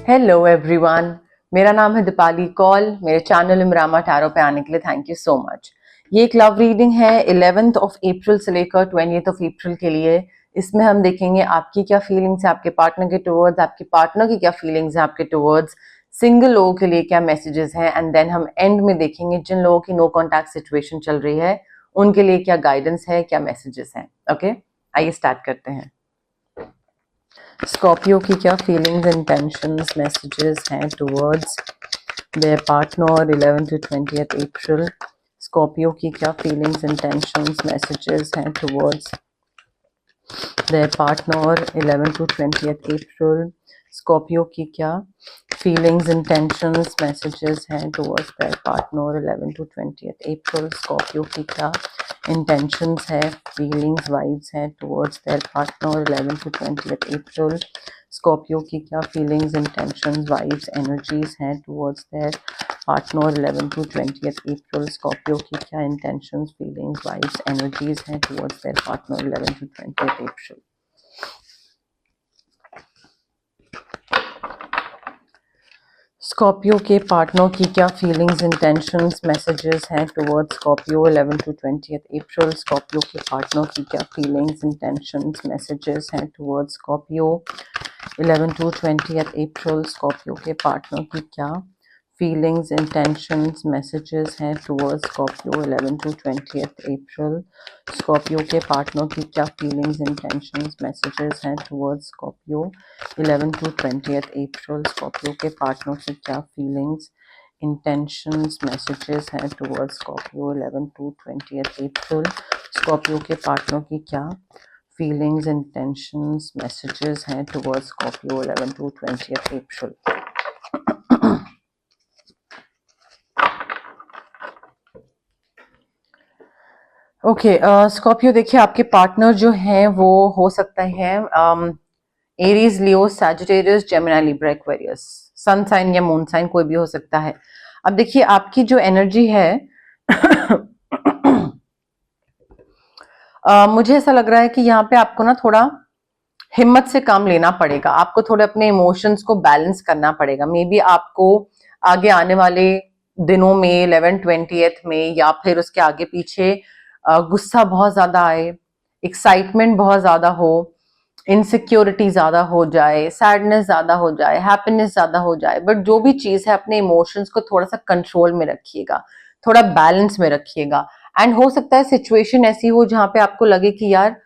Hello everyone, मेरा नाम है दीपाली कौल। मेरे चैनल इमरामा टैरो पे आने के लिए थैंक यू सो मच। ये एक लव रीडिंग है 11th ऑफ अप्रैल से लेकर 20th ऑफ अप्रैल के लिए। इसमें हम देखेंगे आपकी क्या फीलिंग्स है आपके पार्टनर के टुवर्ड्स, आपके पार्टनर की क्या फीलिंग्स है आपके टुवर्ड्स, सिंगल लोगों के लिए क्या मैसेजेस हैं, एंड देन हम एंड में देखेंगे जिन लोगों की नो कॉन्टैक्ट सिचुएशन चल रही है उनके लिए क्या गाइडेंस है, क्या मैसेजेस हैं। ओके, आइए स्टार्ट करते हैं। स्कॉर्पियो की क्या फीलिंग्स इंटेंशंस मैसेजेस हैं towards their partner 11 to 20th April. Scorpio की क्या फीलिंग्स इंटेंशंस मैसेजेस हैं towards their partner 11 to 20th April. Scorpio की क्या फीलिंग्स इंटेंशंस मैसेजेस हैं towards their partner 11 to 20th April. Scorpio की क्या इंटेंशंस है, फीलिंग्स, वाइब्स हैं towards their partner 11 to 20th April. Scorpio की क्या फीलिंग्स, इंटेंशंस, वाइब्स, एनर्जीज हैं towards their partner 11 to 20th April. Scorpio की क्या इंटेंशंस, फीलिंग्स, वाइब्स, एनर्जीज हैं towards their partner 11 to 20th April. Scorpio के partner की क्या फीलिंग्स, इंटेंशंस, मैसेजेस हैं towards Scorpio 11 to 20th April. Scorpio के partner की क्या फीलिंग्स, इंटेंशंस, मैसेजेस हैं towards Scorpio 11 to 20th April. Scorpio के पार्टनर की क्या फीलिंग्स, इंटेंशंस, मैसेजेस हैं towards Scorpio 11 to 20th April. Scorpio के पार्टनर की क्या फीलिंग्स, इंटेंशंस, मैसेजेस हैं towards Scorpio 11 to 20th April. Scorpio के पार्टनर की क्या फीलिंग्स, इंटेंशंस, मैसेजेस हैं towards Scorpio 11 to 20th April. Scorpio के पार्टनर की क्या फीलिंग्स, इंटेंशंस, मैसेजेस हैं towards Scorpio 11 to 20th April. Okay, Scorpio देखिए आपके पार्टनर जो हैं वो हो सकता है Aries, Leo, Sagittarius, Gemini, Libra, Aquarius, sun sign या मून साइन कोई भी हो सकता है। अब देखिए आपकी जो एनर्जी है मुझे ऐसा लग रहा है कि यहाँ पे आपको ना थोड़ा हिम्मत से काम लेना पड़ेगा। आपको थोड़े अपने इमोशंस को बैलेंस करना पड़ेगा। मे बी आपको आगे आने वाले दिनों में 11 20th में या फिर उसके आगे पीछे गुस्सा बहुत ज्यादा आए, एक्साइटमेंट बहुत ज्यादा हो, इनसिक्योरिटी ज्यादा हो जाए, सैडनेस ज्यादा हो जाए, हैप्पीनेस ज्यादा हो जाए, बट जो भी चीज है अपने इमोशंस को थोड़ा सा कंट्रोल में रखिएगा, थोड़ा बैलेंस में रखिएगा। एंड हो सकता है सिचुएशन ऐसी हो जहां पे आपको लगे कि यार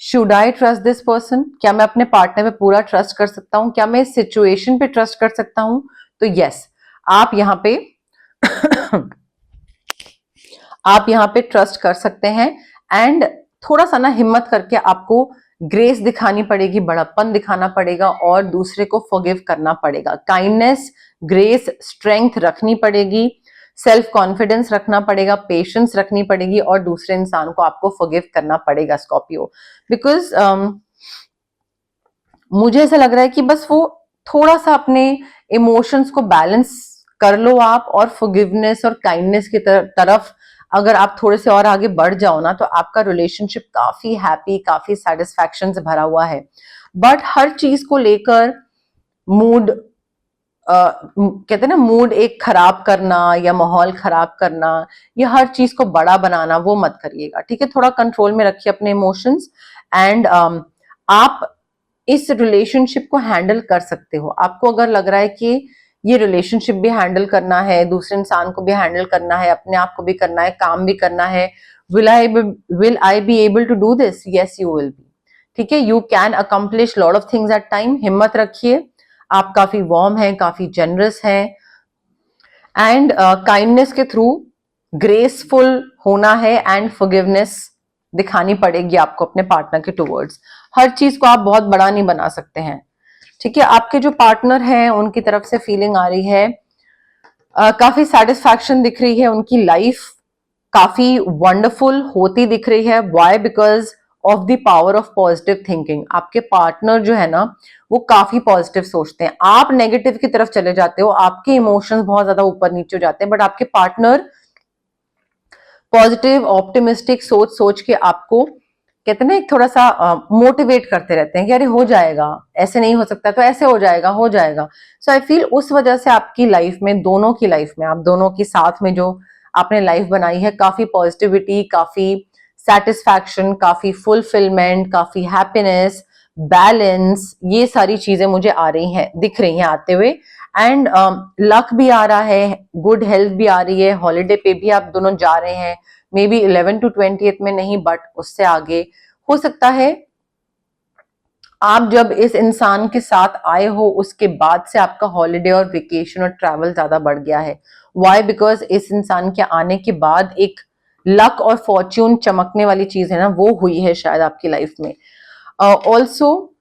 should I trust this person, क्या मैं अपने पार्टनर पे पूरा ट्रस्ट कर सकता हूँ, क्या मैं इस सिचुएशन पे ट्रस्ट कर सकता हूँ। तो यस, आप यहाँ पे आप यहाँ पे ट्रस्ट कर सकते हैं। एंड थोड़ा सा ना हिम्मत करके आपको ग्रेस दिखानी पड़ेगी, बड़प्पन दिखाना पड़ेगा और दूसरे को फॉरगिव करना पड़ेगा। काइंडनेस, ग्रेस, स्ट्रेंथ रखनी पड़ेगी, सेल्फ कॉन्फिडेंस रखना पड़ेगा, पेशेंस रखनी पड़ेगी और दूसरे इंसान को आपको फॉरगिव करना पड़ेगा स्कॉर्पियो। बिकॉज मुझे ऐसा लग रहा है कि बस वो थोड़ा सा अपने इमोशंस को बैलेंस कर लो आप, और फॉरगिवनेस और काइंडनेस की तरफ अगर आप थोड़े से और आगे बढ़ जाओ ना तो आपका रिलेशनशिप काफी हैप्पी, काफी सेटिस्फैक्शन से भरा हुआ है। बट हर चीज को लेकर मूड कहते हैं ना, मूड एक खराब करना या माहौल खराब करना या हर चीज को बड़ा बनाना, वो मत करिएगा, ठीक है। थोड़ा कंट्रोल में रखिए अपने इमोशंस। एंड आप इस रिलेशनशिप को हैंडल कर सकते हो। आपको अगर लग रहा है कि ये रिलेशनशिप भी हैंडल करना है, दूसरे इंसान को भी हैंडल करना है, अपने आप को भी करना है, काम भी करना है, will I be able to do this? Yes you will be, ठीक है। You can accomplish lot of things at time. हिम्मत रखिए, आप काफी वार्म हैं, काफी जेनरस हैं, एंड काइंडनेस के थ्रू ग्रेसफुल होना है एंड फॉरगिवनेस दिखानी पड़ेगी आपको अपने पार्टनर के टुवर्ड्स। हर चीज को आप बहुत बड़ा नहीं बना सकते हैं, ठीक है। आपके जो पार्टनर हैं उनकी तरफ से फीलिंग आ रही है, काफी सेटिस्फैक्शन दिख रही है, उनकी लाइफ काफी वंडरफुल होती दिख रही है। Why? Because of the power of positive thinking. आपके पार्टनर जो है ना वो काफी पॉजिटिव सोचते हैं, आप नेगेटिव की तरफ चले जाते हो, आपके इमोशंस बहुत ज्यादा ऊपर नीचे हो जाते हैं, बट आपके पार्टनर पॉजिटिव ऑप्टिमिस्टिक सोच सोच के आपको कहते हैं ना, एक थोड़ा सा मोटिवेट करते रहते हैं कि अरे हो जाएगा, ऐसे नहीं हो सकता तो ऐसे हो जाएगा, हो जाएगा। सो आई फील उस वजह से आपकी लाइफ में, दोनों की लाइफ में, आप दोनों की साथ में जो आपने लाइफ बनाई है, काफी पॉजिटिविटी, काफी सेटिस्फैक्शन, काफी फुलफिलमेंट, काफी हैप्पीनेस, बैलेंस, ये सारी चीजें मुझे आ रही हैं, दिख रही हैं आते हुए। एंड लक भी आ रहा है, गुड हेल्थ भी आ रही है, हॉलीडे पे भी आप दोनों जा रहे हैं, मे बी 11 to 20 में नहीं, बट उससे आगे हो सकता है। आप जब इस इंसान के साथ आए हो उसके बाद से आपका हॉलीडे और वेकेशन और ट्रैवल ज्यादा बढ़ गया है। वाई? बिकॉज इस इंसान के आने के बाद एक लक और फॉर्च्यून चमकने वाली चीज है ना, वो हुई है शायद आपकी लाइफ में। ऑल्सो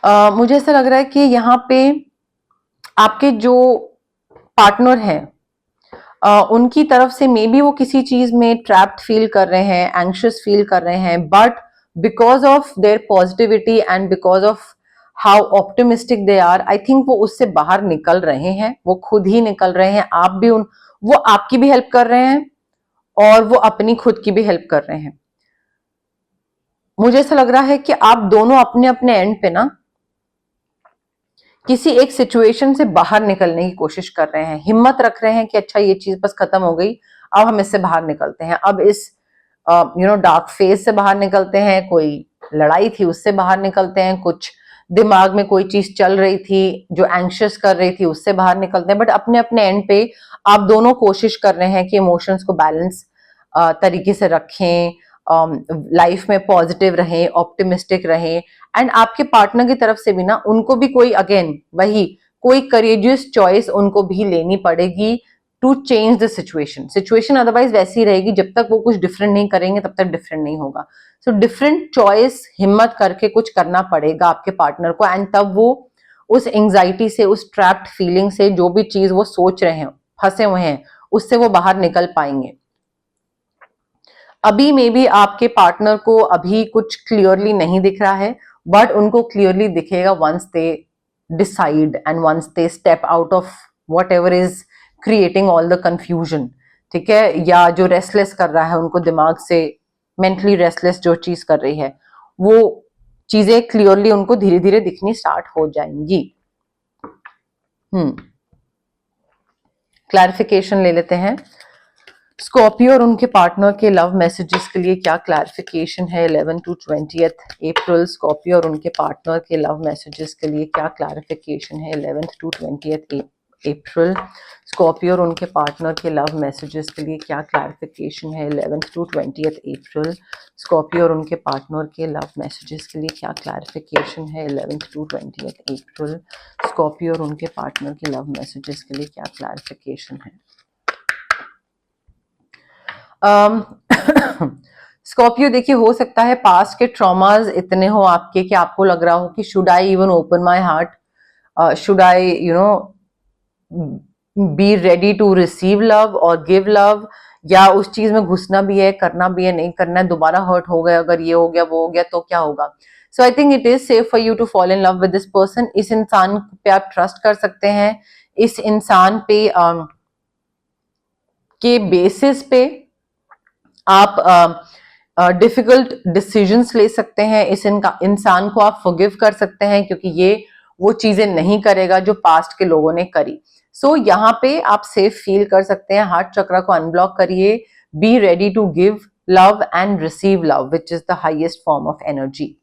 मुझे ऐसा लग रहा है कि यहाँ पे आपके जो पार्टनर हैं, उनकी तरफ से मे बी वो किसी चीज में ट्रैप्ड फील कर रहे हैं, एंग्शियस फील कर रहे हैं, but because of their positivity and because of how optimistic they are, I think वो उससे बाहर निकल रहे हैं, वो खुद ही निकल रहे हैं। आप भी वो आपकी भी हेल्प कर रहे हैं और वो अपनी खुद की भी हेल्प कर रहे हैं। मुझे ऐसा लग रहा है कि आप दोनों अपने अपने एंड पे ना किसी एक सिचुएशन से बाहर निकलने की कोशिश कर रहे हैं, हिम्मत रख रहे हैं कि अच्छा ये चीज बस खत्म हो गई, अब हम इससे बाहर निकलते हैं, अब इस डार्क फेज से बाहर निकलते हैं, कोई लड़ाई थी उससे बाहर निकलते हैं, कुछ दिमाग में कोई चीज चल रही थी जो एंग्शियस कर रही थी उससे बाहर निकलते हैं। बट अपने अपने एंड पे आप दोनों कोशिश कर रहे हैं कि इमोशंस को बैलेंस तरीके से रखें, लाइफ में पॉजिटिव रहें, ऑप्टिमिस्टिक रहें। एंड आपके पार्टनर की तरफ से भी ना, उनको भी कोई, अगेन वही, कोई करेजियस चॉइस उनको भी लेनी पड़ेगी to change the situation. Situation otherwise वैसी रहेगी, जब तक वो कुछ डिफरेंट नहीं करेंगे तब तक डिफरेंट नहीं होगा। सो डिफरेंट चॉइस, हिम्मत करके कुछ करना पड़ेगा आपके पार्टनर को, एंड तब वो उस एंग्जाइटी से, उस ट्रैप्ड फीलिंग से, जो भी चीज वो सोच रहे हैं, फंसे हुए हैं, उससे वो बाहर निकल पाएंगे। अभी मे बी आपके पार्टनर को अभी कुछ क्लियरली नहीं दिख रहा है, बट उनको क्लियरली दिखेगा once they decide and once they step out of whatever is creating all the confusion. ठीक है, या जो रेस्टलेस कर रहा है उनको दिमाग से, मेंटली रेस्टलेस जो चीज कर रही है, वो चीजें क्लियरली उनको धीरे धीरे दिखनी स्टार्ट हो जाएंगी। क्लैरिफिकेशन ले लेते हैं। स्कॉर्पियो और उनके पार्टनर के लव मैसेजेस के लिए क्या क्लैरिफिकेशन है 11 to 20 अप्रैल? स्कॉर्पियो और उनके पार्टनर के लव मैसेजेस के लिए क्या क्लैरिफिकेशन है 11 to 20 अप्रैल? स्कॉर्पियो और उनके पार्टनर के लव मैसेजेस के लिए क्या क्लैरिफिकेशन है 11 to 20 अप्रैल? स्कॉर्पियो और उनके पार्टनर के लव मैसेजेस के लिए क्या क्लैरिफिकेशन है 11 to 20 अप्रैल? स्कॉर्पियो और उनके पार्टनर के लव मैसेजेस के लिए क्या क्लैरिफिकेशन है? स्कॉर्पियो देखिए, हो सकता है पास्ट के ट्रॉमास इतने हो आपके कि आपको लग रहा हो कि should I even open my heart, should I be ready to receive love और गिव लव, या उस चीज में घुसना भी है, करना भी है, नहीं करना है, दोबारा हर्ट हो गया, अगर ये हो गया वो हो गया तो क्या होगा? So I think it is safe for you to fall in love with this person. इस इंसान पे आप ट्रस्ट कर सकते हैं, इस इंसान पे के बेसिस पे आप डिफिकल्ट डिसीजंस ले सकते हैं। इस इंसान को आप फॉरगिव कर सकते हैं, क्योंकि ये वो चीजें नहीं करेगा जो पास्ट के लोगों ने करी। सो यहाँ पे आप सेफ फील कर सकते हैं। हार्ट चक्र को अनब्लॉक करिए, be ready to give love and receive love, which is the highest form of energy.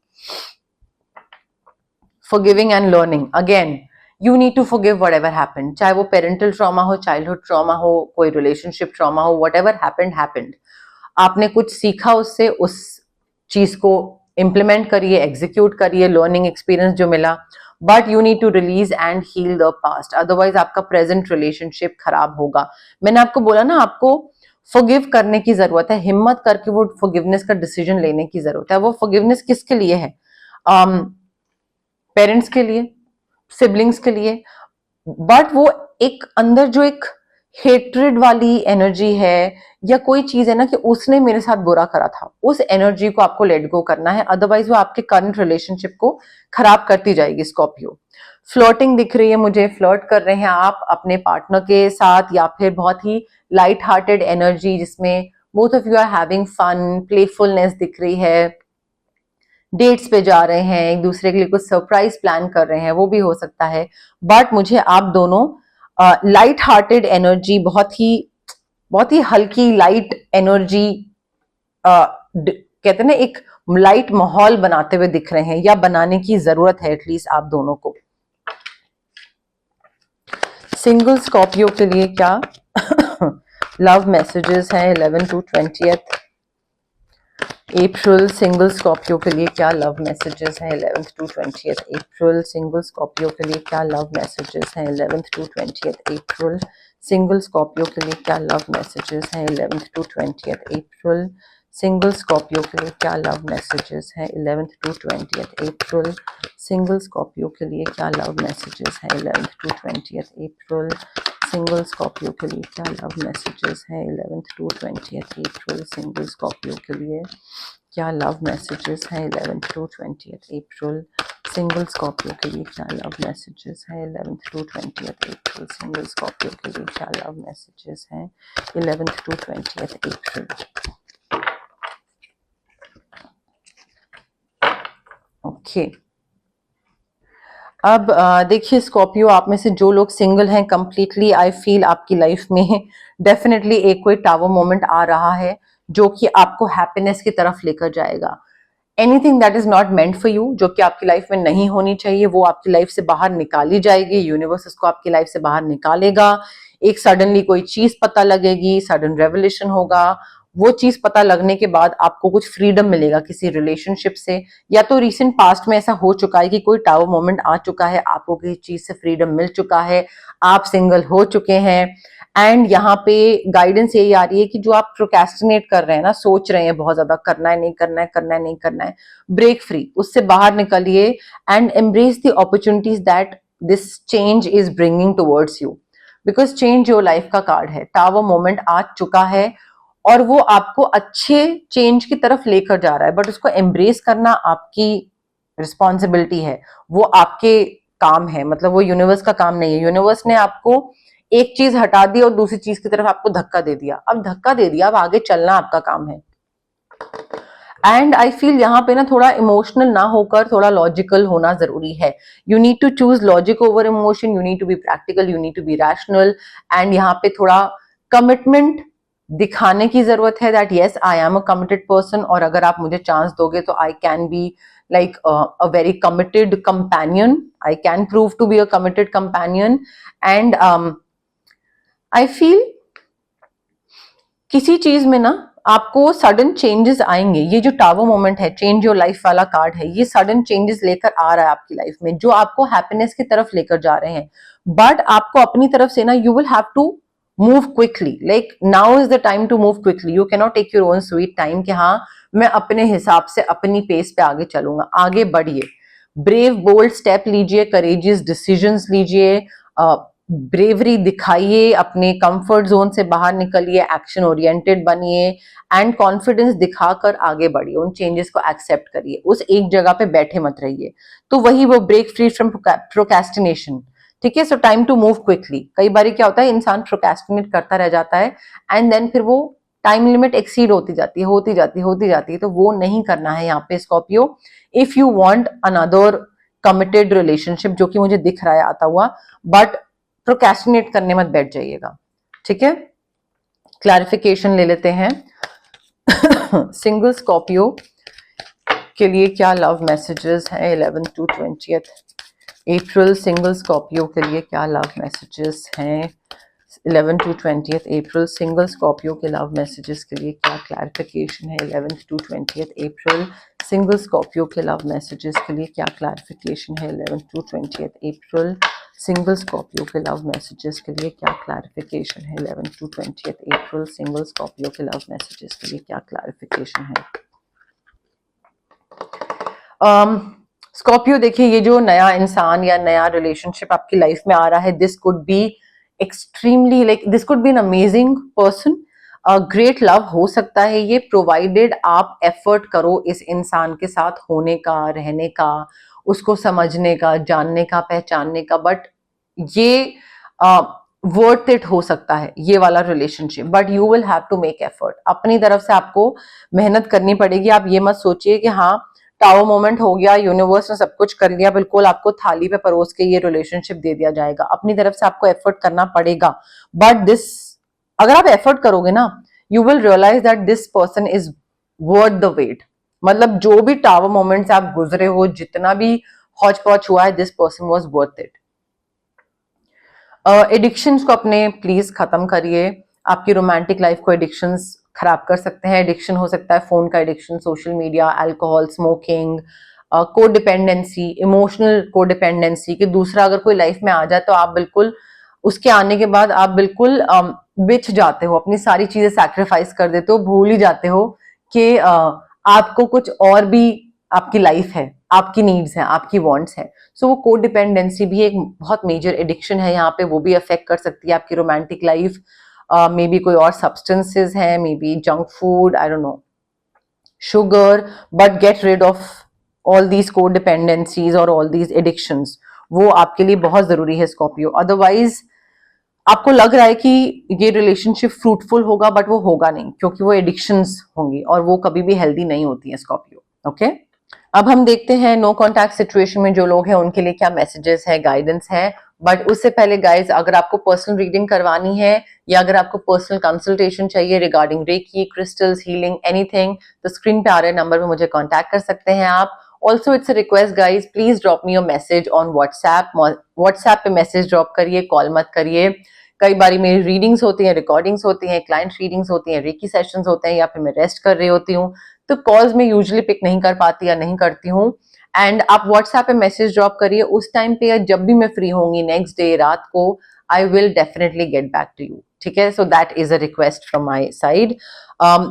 Forgiving and learning, again you need to forgive whatever happened, चाहे वो पेरेंटल ट्रॉमा हो, childhood trauma हो, कोई relationship trauma हो, whatever happened, आपने कुछ सीखा उससे, उस चीज को इंप्लीमेंट करिए, एग्जीक्यूट करिए, लर्निंग एक्सपीरियंस जो मिला, but you need to release and heal the past, otherwise आपका प्रेजेंट रिलेशनशिप खराब होगा। मैंने आपको बोला ना, आपको फॉरगिव करने की जरूरत है, हिम्मत करके वो फॉरगिवनेस का डिसीजन लेने की जरूरत है। वो फॉरगिवनेस किसके लिए है? पेरेंट्स के लिए, सिबलिंग्स के लिए, बट वो एक अंदर जो एक हेट्रेड वाली एनर्जी है, या कोई चीज है ना कि उसने मेरे साथ बुरा करा था, उस एनर्जी को आपको लेट गो करना है, अदरवाइज वो आपके करंट रिलेशनशिप को खराब करती जाएगी। स्कॉर्पियो, फ्लर्टिंग दिख रही है मुझे, फ्लर्ट कर रहे हैं आप अपने पार्टनर के साथ, या फिर बहुत ही लाइट हार्टेड एनर्जी जिसमें both of you are having fun, playfulness दिख रही है, डेट्स पे जा रहे हैं, एक दूसरे के लिए कुछ सरप्राइज प्लान कर रहे हैं, वो भी हो सकता है। बट मुझे आप दोनों लाइट हार्टेड एनर्जी, बहुत ही हल्की लाइट एनर्जी, कहते हैं ना, एक लाइट माहौल बनाते हुए दिख रहे हैं, या बनाने की जरूरत है एटलीस्ट आप दोनों को। सिंगल स्कॉर्पियो के लिए क्या लव मैसेजेस हैं 11 to 20th April? Single Scorpio के लिए क्या लव मैसेजेस हैं 11 to 20th April? Single Scorpio के लिए क्या लव मैसेजेस हैं 11 to 20th April? Single Scorpio के लिए क्या लव मैसेजेस हैं 11 to 20th April? Single Scorpio के लिए क्या लव मैसेजेस हैं 11 to 20th April? Single Scorpio के लिए क्या लव मैसेजेस हैं 11 to 20th April? Single Scorpio के लिए क्या लव मैसेजेस हैं 11 to 20th April? Single Scorpio के लिए क्या लव मैसेजेस हैं 11 to 20th April? Single Scorpio के लिए क्या लव मैसेजेस हैं 11 to 20th April? Single Scorpio के लिए क्या लव मैसेजेस हैं 11 to 20th अप्रैल? ओके, अब देखिए स्कॉर्पियो, आप में से जो लोग सिंगल हैं, कंप्लीटली आई फील आपकी लाइफ में डेफिनेटली एक कोई टावर मोमेंट आ रहा है जो कि आपको हैप्पीनेस की तरफ लेकर जाएगा। Anything that is not meant for you, जो कि आपकी लाइफ में नहीं होनी चाहिए, वो आपकी लाइफ से बाहर निकाली जाएगी। यूनिवर्स उसको आपकी लाइफ से बाहर निकालेगा। एक सडनली कोई चीज पता लगेगी, सडन रेवलेशन होगा। वो चीज पता लगने के बाद आपको कुछ फ्रीडम मिलेगा किसी रिलेशनशिप से, या तो रिसेंट पास्ट में ऐसा हो चुका है कि कोई टावर मोमेंट आ चुका है, आपको किसी चीज से फ्रीडम मिल चुका है, आप सिंगल हो चुके हैं। एंड यहाँ पे गाइडेंस यही आ रही है कि जो आप प्रोकेस्टिनेट कर रहे हैं ना, सोच रहे हैं बहुत ज्यादा, करना है नहीं करना है, करना है नहीं करना है, ब्रेक फ्री, उससे बाहर निकलिए and embrace the opportunities that this change is bringing towards you, because change your life का कार्ड है। टावर मोमेंट आ चुका है और वो आपको अच्छे चेंज की तरफ लेकर जा रहा है, बट उसको एम्ब्रेस करना आपकी रिस्पॉन्सिबिलिटी है, वो आपके काम है। मतलब वो यूनिवर्स का काम नहीं है। यूनिवर्स ने आपको एक चीज हटा दी और दूसरी चीज की तरफ आपको धक्का दे दिया। अब धक्का दे दिया, अब आगे चलना आपका काम है। एंड आई फील यहाँ पे ना थोड़ा इमोशनल ना होकर थोड़ा लॉजिकल होना जरूरी है। You need to choose logic over emotion, you need to be practical, you need to be rational. And यहाँ पे थोड़ा कमिटमेंट दिखाने की जरूरत है, that yes I am a committed person, और अगर आप मुझे चांस दोगे तो I can be like a very committed companion. I can prove to be a committed companion. And I feel किसी चीज में ना आपको सडन चेंजेस आएंगे। ये जो टावर मोमेंट है, चेंज योर लाइफ वाला कार्ड है, ये सडन चेंजेस लेकर आ रहा है आपकी लाइफ में, जो आपको हैप्पीनेस की तरफ लेकर जा रहे हैं। बट आपको अपनी तरफ से ना, you will have to move quickly, like now is the time to move quickly. You can not take your own sweet time कि हाँ मैं अपने हिसाब से अपनी पेस पे आगे चलूंगा। आगे बढ़िए, ब्रेव बोल्ड स्टेप लीजिए, करेजियस डिसीजंस लीजिए, ब्रेवरी दिखाइए, अपने कंफर्ट जोन से बाहर निकलिए, एक्शन ओरिएंटेड बनिए एंड कॉन्फिडेंस दिखाकर आगे बढ़िए। उन चेंजेस को एक्सेप्ट करिए, उस एक जगह पे बैठे मत रहिए। तो वही वो ब्रेक फ्री फ्रॉम प्रोकेस्टिनेशन। ठीक है, so time to move quickly. कई बार क्या होता है, इंसान प्रोकेस्टिनेट करता रह जाता है एंड देन फिर वो टाइम लिमिट एक्सीड होती जाती है, तो वो नहीं करना है यहाँ पे Scorpio. If you want another committed relationship, जो कि मुझे दिख रहा है आता हुआ, बट प्रोकेस्टिनेट करने मत बैठ जाइएगा। ठीक है, क्लैरिफिकेशन ले लेते हैं। सिंगल स्कॉर्पियो के लिए क्या लव मैसेजेस हैं 11 to 20th April? Single Scorpio के लिए क्या लव मैसेजेस हैं 11 to 20th April? Single Scorpio के लव मैसेजेस के लिए क्या क्लैरिफिकेशन है 11 to 20th April? Single Scorpio के लव मैसेजेस के लिए क्या क्लैरिफिकेशन है 11 to 20th April? Single Scorpio के लव मैसेजेस के लिए क्या क्लैरिफिकेशन है 11 to 20th April? Single Scorpio के लव मैसेजेस के लिए क्या क्लैरिफिकेशन है? स्कॉर्पियो, देखिए ये जो नया इंसान या नया रिलेशनशिप आपकी लाइफ में आ रहा है, this could be extremely like this could be an amazing person. Great love हो सकता है ये, प्रोवाइडेड आप एफर्ट करो इस इंसान के साथ होने का, रहने का, उसको समझने का, जानने का, पहचानने का। बट ये वर्थ इट हो सकता है ये वाला relationship, but you will have to make effort. अपनी तरफ से आपको मेहनत करनी पड़ेगी। आप ये मत सोचिए कि हाँ टावर मोमेंट हो गया, यूनिवर्स ने सब कुछ कर लिया, बिल्कुल आपको थाली पे परोस के ये रिलेशनशिप दे दिया जाएगा। अपनी तरफ से आपको एफर्ट करना पड़ेगा। बट दिस, अगर आप एफर्ट करोगे ना, you will realise that this person is worth the wait. मतलब जो भी टावर मोमेंट्स आप गुजरे हो, जितना भी हौच पौच हुआ है, this person was worth it. Addictions को अपने प्लीज खत्म करिए। आपकी रोमांटिक लाइफ को एडिक्शंस खराब कर सकते हैं। एडिक्शन हो सकता है फोन का addiction, social media, alcohol, smoking, codependency, emotional codependency, कि दूसरा अगर कोई लाइफ में आ जाए तो आप बिल्कुल उसके आने के बाद आप बिल्कुल बिछ जाते हो, अपनी सारी चीजें सैक्रिफाइस कर देते हो, भूल ही जाते हो कि आपको कुछ और भी आपकी लाइफ है, आपकी नीड्स हैं, आपकी वांट्स हैं। सो वो कोडिपेंडेंसी भी एक बहुत मेजर एडिक्शन है यहाँ पे, वो भी अफेक्ट कर सकती है आपकी रोमांटिक लाइफ। मे बी कोई और सब्सटेंसेस हैं, may be junk food, I don't know, sugar, but get rid of all these codependencies और all these addictions। वो आपके लिए बहुत जरूरी है स्कॉर्पियो। अदरवाइज आपको लग रहा है कि ये रिलेशनशिप फ्रूटफुल होगा, बट वो होगा नहीं, क्योंकि वो एडिक्शंस होंगी और वो कभी भी हेल्दी नहीं होती है स्कॉर्पियो। ओके, अब हम देखते हैं नो कॉन्टैक्ट सिचुएशन में जो लोग हैं उनके लिए क्या मैसेजेस है, गाइडेंस है। बट उससे पहले गाइज, अगर आपको पर्सनल रीडिंग करवानी है या अगर आपको पर्सनल कंसल्टेशन चाहिए regarding reiki, crystals, healing, anything, तो स्क्रीन पे आ रहे नंबर पे मुझे कांटेक्ट कर सकते हैं आप। Also it's a request guys, please drop me your message on WhatsApp. WhatsApp पे मैसेज ड्रॉप करिए, कॉल मत करिए। कई बारी मेरी रीडिंग्स होती हैं, रिकॉर्डिंग्स होती हैं, क्लाइंट रीडिंग्स होती हैं, रेकी सेशंस होते हैं, या फिर मैं रेस्ट कर रही होती हूँ, तो कॉल्स में यूजुअली पिक नहीं कर पाती या नहीं करती हूँ। एंड आप व्हाट्सएप पे मैसेज ड्रॉप करिए उस टाइम पे, या जब भी मैं फ्री होंगी नेक्स्ट डे रात को, I will definitely get back to you. ठीक है, so that is a request from my side.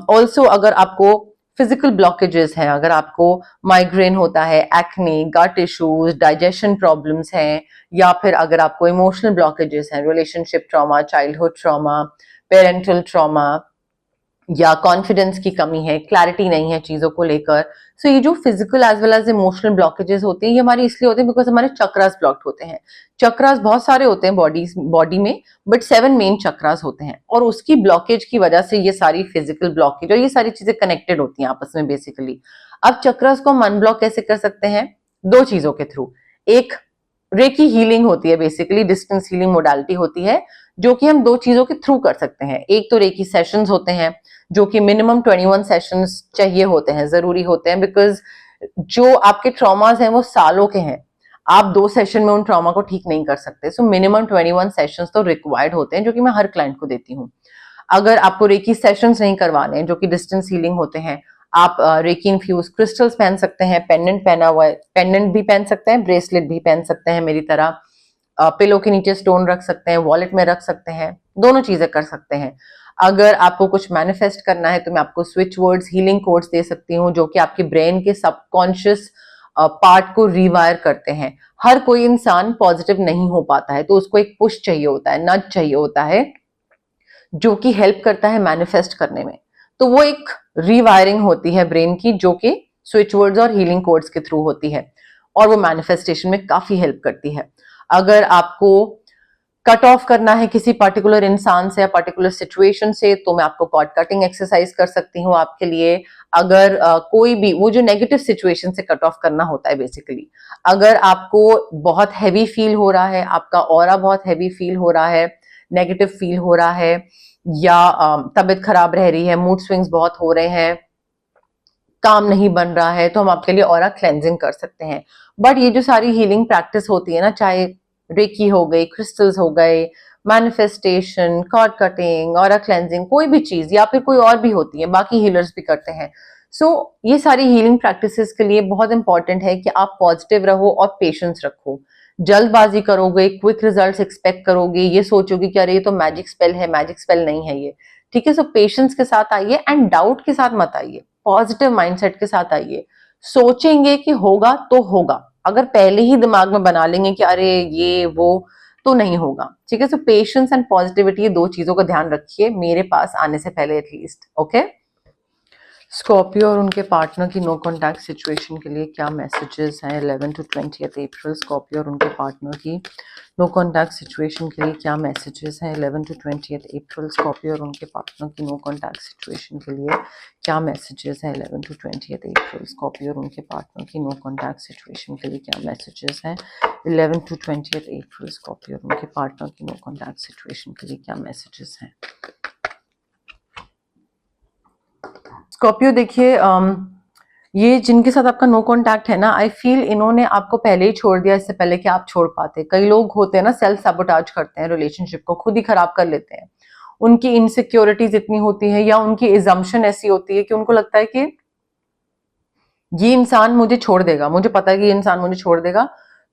Also अगर आपको फिजिकल ब्लॉकेजेस हैं, अगर आपको माइग्रेन होता है, एक्ने, गट इश्यूज, डाइजेशन प्रॉब्लम्स हैं, या फिर अगर आपको इमोशनल ब्लॉकेजेस हैं, relationship trauma, childhood trauma, parental trauma, या कॉन्फिडेंस की कमी है, क्लैरिटी नहीं है चीजों को लेकर, सो ये जो physical as well as emotional blockages होते हैं, ये हमारे इसलिए होते हैं बिकॉज हमारे चक्रास ब्लॉक्ड होते हैं। चक्रास बहुत सारे होते हैं बॉडी में, बट 7 मेन चक्रास होते हैं, और उसकी ब्लॉकेज की वजह से ये सारी फिजिकल ब्लॉकेज और ये सारी चीजें कनेक्टेड होती हैं आपस में बेसिकली। अब चक्रास को हम अनब्लॉक कैसे कर सकते हैं? 2 चीजों के थ्रू। एक रेकी हीलिंग होती है, बेसिकली डिस्टेंस हीलिंग मोडालिटी होती है, जो कि हम 2 चीजों के थ्रू कर सकते हैं। एक तो रेकी सेशंस होते हैं, जो कि मिनिमम 21 सेशंस चाहिए होते हैं, जरूरी होते हैं, बिकॉज जो आपके ट्रॉमास हैं वो सालों के हैं, आप 2 सेशन में उन ट्रॉमा को ठीक नहीं कर सकते। सो मिनिमम 21 सेशंस तो रिक्वायर्ड होते हैं, जो कि मैं हर क्लाइंट को देती हूँ। अगर आपको रेकी सेशंस नहीं करवाने हैं, जो कि डिस्टेंस हीलिंग होते हैं, आप रेकी इन्फ्यूज क्रिस्टल्स पहन सकते हैं, पेंडेंट पहना हुआ है, पेंडेंट भी पहन सकते हैं, ब्रेसलेट भी पहन सकते हैं मेरी तरह, पिलो के नीचे स्टोन रख सकते हैं, वॉलेट में रख सकते हैं, दोनों चीजें कर सकते हैं। अगर आपको कुछ मैनिफेस्ट करना है तो मैं आपको स्विच वर्ड्स, हीलिंग कोड्स दे सकती हूँ, जो कि आपके ब्रेन के सबकॉन्शियस पार्ट को रिवायर करते हैं। हर कोई इंसान पॉजिटिव नहीं हो पाता है, तो उसको एक पुश चाहिए होता है, नज चाहिए होता है, जो कि हेल्प करता है मैनिफेस्ट करने में। तो वो एक रिवायरिंग होती है ब्रेन की, जो कि स्विच वर्ड्स और हीलिंग कोड्स के थ्रू होती है, और वो मैनिफेस्टेशन में काफी हेल्प करती है। अगर आपको कट ऑफ करना है किसी पर्टिकुलर इंसान से या पर्टिकुलर सिचुएशन से, तो मैं आपको कॉर्ड कटिंग एक्सरसाइज कर सकती हूँ आपके लिए। अगर कोई भी वो जो नेगेटिव सिचुएशन से कट ऑफ करना होता है बेसिकली, अगर आपको बहुत हैवी फील हो रहा है, आपका ऑरा बहुत हैवी फील हो रहा है, नेगेटिव फील हो रहा है, या तबीयत खराब रह रही है, मूड स्विंग्स बहुत हो रहे हैं, काम नहीं बन रहा है, तो हम आपके लिए ऑरा क्लेंजिंग कर सकते हैं। बट ये जो सारी हीलिंग प्रैक्टिस होती है ना, चाहे रेकी हो गई, क्रिस्टल्स हो गए, manifestation, cord cutting, aura cleansing, कोई भी चीज, या फिर कोई और भी होती है, बाकी हीलर्स भी करते हैं। सो ये सारी हीलिंग प्रैक्टिसेस के लिए बहुत इंपॉर्टेंट है कि आप पॉजिटिव रहो और पेशेंस रखो। जल्दबाजी करोगे, क्विक रिजल्ट्स एक्सपेक्ट करोगे, ये सोचोगे कि अरे ये तो मैजिक स्पेल है, मैजिक स्पेल नहीं है ये। ठीक है, सो पेशेंस के साथ आइए एंड डाउट के साथ मत आइए, पॉजिटिव माइंडसेट के साथ आइए। सोचेंगे कि होगा तो होगा, अगर पहले ही दिमाग में बना लेंगे कि अरे ये वो, तो नहीं होगा। ठीक है, सो पेशेंस एंड पॉजिटिविटी, ये 2 चीजों का ध्यान रखिए मेरे पास आने से पहले एटलीस्ट। ओके, स्कॉर्पियो और उनके पार्टनर की नो कॉन्टैक्ट सिचुएशन के लिए क्या मैसेजेस हैं 11 to 20th अप्रैल? स्कॉर्पियो और उनके पार्टनर की नो कॉन्टैक्ट सिचुएशन के लिए क्या मैसेजेस हैं 11 to 20th अप्रैल? स्कॉर्पियो और उनके पार्टनर की नो कॉन्टैक्ट सिचुएशन के लिए क्या मैसेजेस हैं 11 to 20th अप्रैल? स्कॉर्पियो और उनके पार्टनर की नो कॉन्टैक्ट सिचुएशन के लिए क्या मैसेजेस हैं 11 to 20th अप्रैल? स्कॉर्पियो और उनके पार्टनर की नो कॉन्टैक्ट सिचुएशन के लिए क्या मैसेजेस हैं? स्कॉर्पियो देखिए, ये जिनके साथ आपका नो कॉन्टैक्ट है ना, आई फील इन्होंने आपको पहले ही छोड़ दिया इससे पहले कि आप छोड़ पाते। कई लोग होते हैं ना, सेल्फ सैबोटाज करते हैं, रिलेशनशिप को खुद ही खराब कर लेते हैं। उनकी इनसिक्योरिटीज इतनी होती है या उनकी एजम्पशन ऐसी होती है कि उनको लगता है कि ये इंसान मुझे छोड़ देगा, मुझे पता है कि ये इंसान मुझे छोड़ देगा,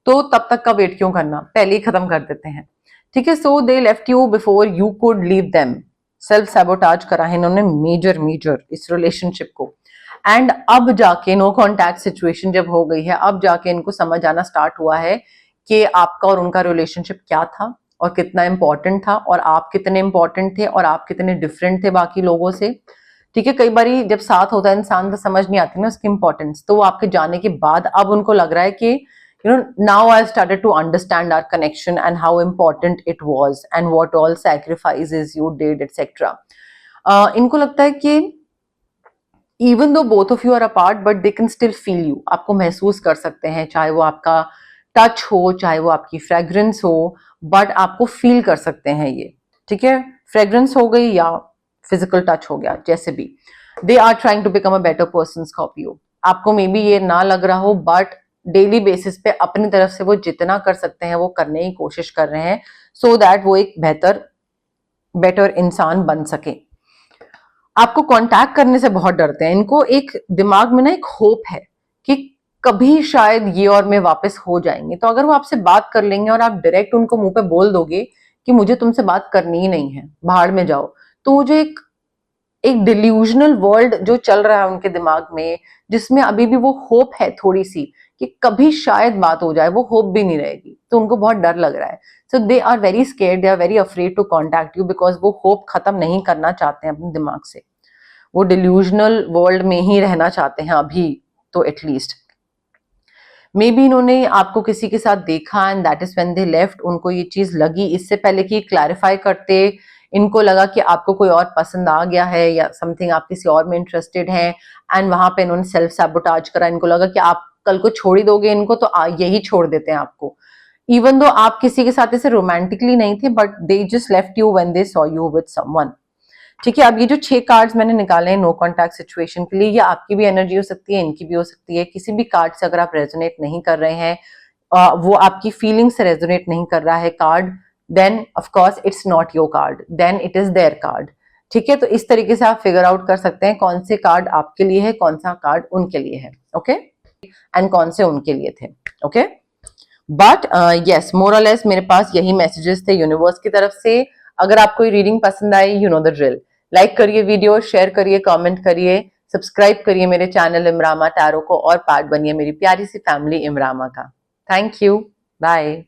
तो तब तक का वेट क्यों करना, पहले ही खत्म कर देते हैं। ठीक है, so they left you before you could leave them. Self sabotage करा है इन्होंने मेजर इस रिलेशनशिप को। एंड अब जाके नो कॉन्टैक्ट सिचुएशन जब हो गई है, अब जाके इनको समझ आना स्टार्ट हुआ है कि आपका और उनका रिलेशनशिप क्या था और कितना इंपॉर्टेंट था, और आप कितने इंपॉर्टेंट थे और आप कितने डिफरेंट थे बाकी लोगों से। ठीक है, कई बारी जब साथ होता है इंसान तो समझ नहीं आती ना उसकी इंपॉर्टेंस, तो वो आपके जाने के बाद अब उनको लग रहा है कि now I've started to understand our connection and how important it was and what all sacrifices you did etc. इनको लगता है कि even though both of you are apart but they can still feel you, आपको महसूस कर सकते हैं, चाहे वो आपका टच हो, चाहे वो आपकी फ्रेग्रेंस हो, बट आपको फील कर सकते हैं ये। ठीक है, फ्रेग्रेंस हो गई या फिजिकल टच हो गया, जैसे भी। They are trying to become a better person Scorpio. आपको मे बी ये ना लग रहा हो, बट डेली बेसिस पे अपनी तरफ से वो जितना कर सकते हैं वो करने की कोशिश कर रहे हैं, सो दैट वो एक बेटर इंसान बन सके। आपको कांटेक्ट करने से बहुत डरते हैं। इनको एक दिमाग में ना एक होप है कि कभी शायद ये और मैं वापस हो जाएंगे, तो अगर वो आपसे बात कर लेंगे और आप डायरेक्ट उनको मुंह पे बोल दोगे कि मुझे तुमसे बात करनी ही नहीं है, बाहर में जाओ, तो वो जो एक डिल्यूजनल वर्ल्ड जो चल रहा है उनके दिमाग में, जिसमें अभी भी वो होप है थोड़ी सी कि कभी शायद बात हो जाए, वो होप भी नहीं रहेगी, तो उनको बहुत डर लग रहा है। So they are very scared, they are very afraid to contact you, because वो होप खत्म नहीं करना चाहते हैं अपने दिमाग से। वो डिल्यूजनल वर्ल्ड में ही रहना चाहते हैं अभी तो एटलीस्ट। मे बी इन्होंने आपको किसी के साथ देखा and that is when they left. उनको ये चीज लगी, इससे पहले कि क्लैरिफाई करते इनको लगा कि आपको कोई और पसंद आ गया है या समथिंग, आप किसी और में इंटरेस्टेड हैं, एंड वहां पे इन्होंने सेल्फ सैबोटाज करा। इनको लगा कि आप कल को छोड़ ही दोगे इनको, तो यही छोड़ देते हैं आपको, इवन दो आप किसी के साथ ऐसे रोमांटिकली नहीं थे, but they just left you when they saw you with someone. ठीक है, अब ये जो 6 कार्ड्स मैंने निकाले हैं नो कॉन्टैक्ट सिचुएशन के लिए, ये आपकी भी एनर्जी हो सकती है, इनकी भी हो सकती है। किसी भी कार्ड से अगर आप रेजोनेट नहीं कर रहे हैं, वो आपकी फीलिंग से रेजोनेट नहीं कर रहा है card, then of course it's not your card, then it is their card. ठीक है, तो इस तरीके से आप फिगर आउट कर सकते हैं कौन से कार्ड आपके लिए है, कौन सा कार्ड उनके लिए है। ओके, एंड कौन से उनके लिए थे। ओके, बट यस, मोर और लेस मेरे पास यही मैसेजेस थे यूनिवर्स की तरफ से। अगर आपको ये रीडिंग पसंद आई, you know the drill, like करिए वीडियो, शेयर करिए, कमेंट करिए, सब्सक्राइब करिए मेरे चैनल इमरामा टैरो को, और पार्ट बनिए मेरी प्यारी सी फैमिली इमरामा का। Thank you, bye.